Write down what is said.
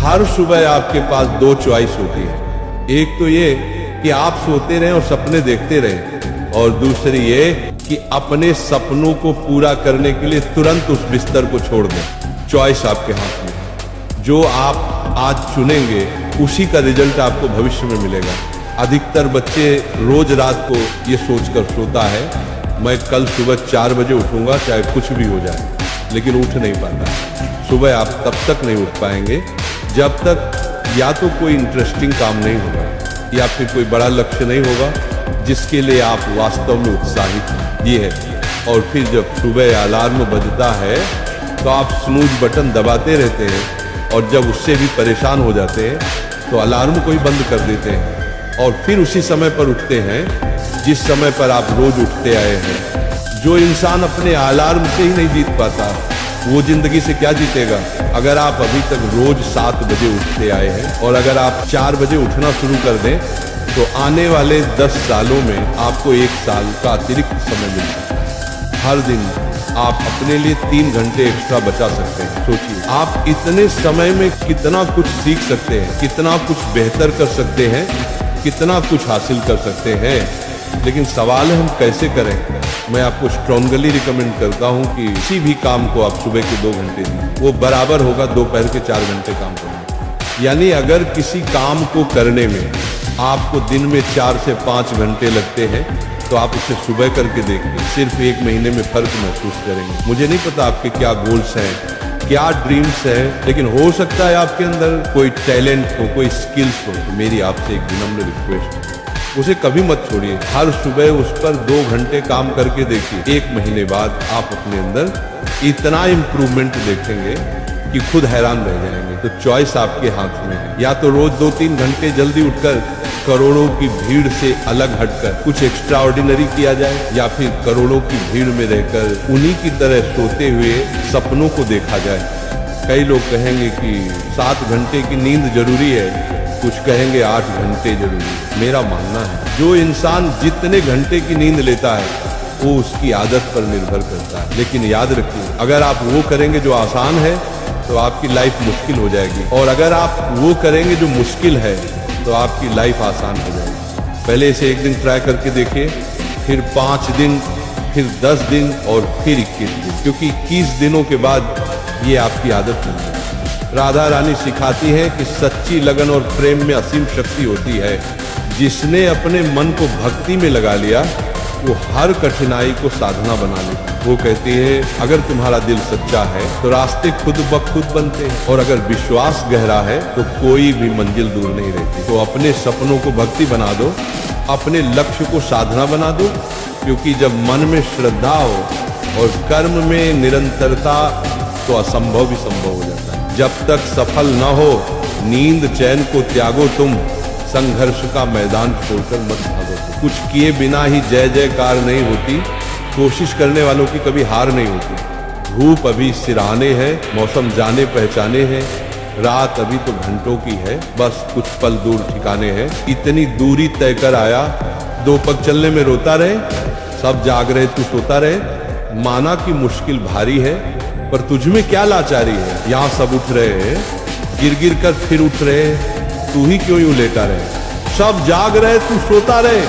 हर सुबह आपके पास दो चॉइस होती है। एक तो ये कि आप सोते रहें और सपने देखते रहें, और दूसरी ये कि अपने सपनों को पूरा करने के लिए तुरंत उस बिस्तर को छोड़ दें। चॉइस आपके हाथ में है। जो आप आज चुनेंगे उसी का रिजल्ट आपको भविष्य में मिलेगा। अधिकतर बच्चे रोज रात को ये सोचकर सोता है, मैं कल सुबह 4 बजे उठूंगा चाहे कुछ भी हो जाए, लेकिन उठ नहीं पाता। सुबह आप तब तक नहीं उठ पाएंगे जब तक या तो कोई इंटरेस्टिंग काम नहीं होगा या फिर कोई बड़ा लक्ष्य नहीं होगा जिसके लिए आप वास्तव में उत्साहित हैं। ये है। और फिर जब सुबह अलार्म बजता है तो आप स्नूज बटन दबाते रहते हैं, और जब उससे भी परेशान हो जाते हैं तो अलार्म को ही बंद कर देते हैं, और फिर उसी समय पर उठते हैं जिस समय पर आप रोज उठते आए हैं। जो इंसान अपने अलार्म से ही नहीं जीत पाता वो जिंदगी से क्या जीतेगा। अगर आप अभी तक रोज 7 बजे उठते आए हैं और अगर आप 4 बजे उठना शुरू कर दें तो आने वाले 10 सालों में आपको 1 साल का अतिरिक्त समय मिलता है। हर दिन आप अपने लिए 3 घंटे एक्स्ट्रा बचा सकते हैं। सोचिए आप इतने समय में कितना कुछ सीख सकते हैं, कितना कुछ बेहतर कर सकते हैं, कितना कुछ हासिल कर सकते हैं। लेकिन सवाल है हम कैसे करें। मैं आपको स्ट्रांगली रिकमेंड करता हूं कि किसी भी काम को आप सुबह के 2 घंटे दें, वो बराबर होगा दोपहर के 4 घंटे काम करने। यानी अगर किसी काम को करने में आपको दिन में 4 से 5 घंटे लगते हैं तो आप उसे सुबह करके देखिए, सिर्फ 1 महीने में फर्क महसूस करेंगे। मुझे नहीं पता आपके क्या गोल्स हैं, क्या ड्रीम्स हैं, लेकिन हो सकता है आपके अंदर कोई टैलेंट हो, कोई स्किल्स हो। तो मेरी आपसे एक विनम्र रिक्वेस्ट है, उसे कभी मत छोड़िए। हर सुबह उस पर 2 घंटे काम करके देखिए। 1 महीने बाद आप अपने अंदर इतना इम्प्रूवमेंट देखेंगे कि खुद हैरान रह जाएंगे। तो चॉइस आपके हाथ में है। या तो रोज 2-3 घंटे जल्दी उठकर करोड़ों की भीड़ से अलग हटकर कुछ एक्स्ट्रा ऑर्डिनरी किया जाए, या फिर करोड़ों की भीड़ में रहकर उन्हीं की तरह सोते हुए सपनों को देखा जाए। कई लोग कहेंगे कि 7 घंटे की नींद जरूरी है, कुछ कहेंगे 8 घंटे जरूरी है। मेरा मानना है जो इंसान जितने घंटे की नींद लेता है वो उसकी आदत पर निर्भर करता है। लेकिन याद रखिए, अगर आप वो करेंगे जो आसान है तो आपकी लाइफ मुश्किल हो जाएगी, और अगर आप वो करेंगे जो मुश्किल है तो आपकी लाइफ आसान हो जाएगी। पहले इसे 1 दिन ट्राई करके देखिए, फिर 5 दिन, फिर 10 दिन और फिर 21 दिन, क्योंकि 21 दिनों के बाद ये आपकी आदत बन जाएगी। राधा रानी सिखाती हैं कि सच्ची लगन और प्रेम में असीम शक्ति होती है। जिसने अपने मन को भक्ति में लगा लिया वो हर कठिनाई को साधना बना लेता। वो कहती है अगर तुम्हारा दिल सच्चा है तो रास्ते खुद ब खुद बनते हैं, और अगर विश्वास गहरा है तो कोई भी मंजिल दूर नहीं रहती। तो अपने सपनों को भक्ति बना दो, अपने लक्ष्य को साधना बना दो, क्योंकि जब मन में श्रद्धा हो और कर्म में निरंतरता तो असंभव भी संभव हो जाता है। जब तक सफल न हो नींद चैन को त्यागो तुम, संघर्ष का मैदान छोड़कर मत भागो। कुछ किए बिना ही जय जयकार नहीं होती, कोशिश करने वालों की कभी हार नहीं होती। धूप अभी सिरहाने है, मौसम जाने पहचाने हैं, रात अभी तो घंटों की है, बस कुछ पल दूर ठिकाने हैं। इतनी दूरी तय कर आया, 2 पग चलने में रोता रहे, सब जाग रहे तू सोता रहे। माना कि मुश्किल भारी है पर तुझमें क्या लाचारी है। यहाँ सब उठ रहे हैं, गिर गिर कर फिर उठ रहे हैं, तू ही क्यों यूं लेटा रहे। सब जाग रहे तू सोता रहे।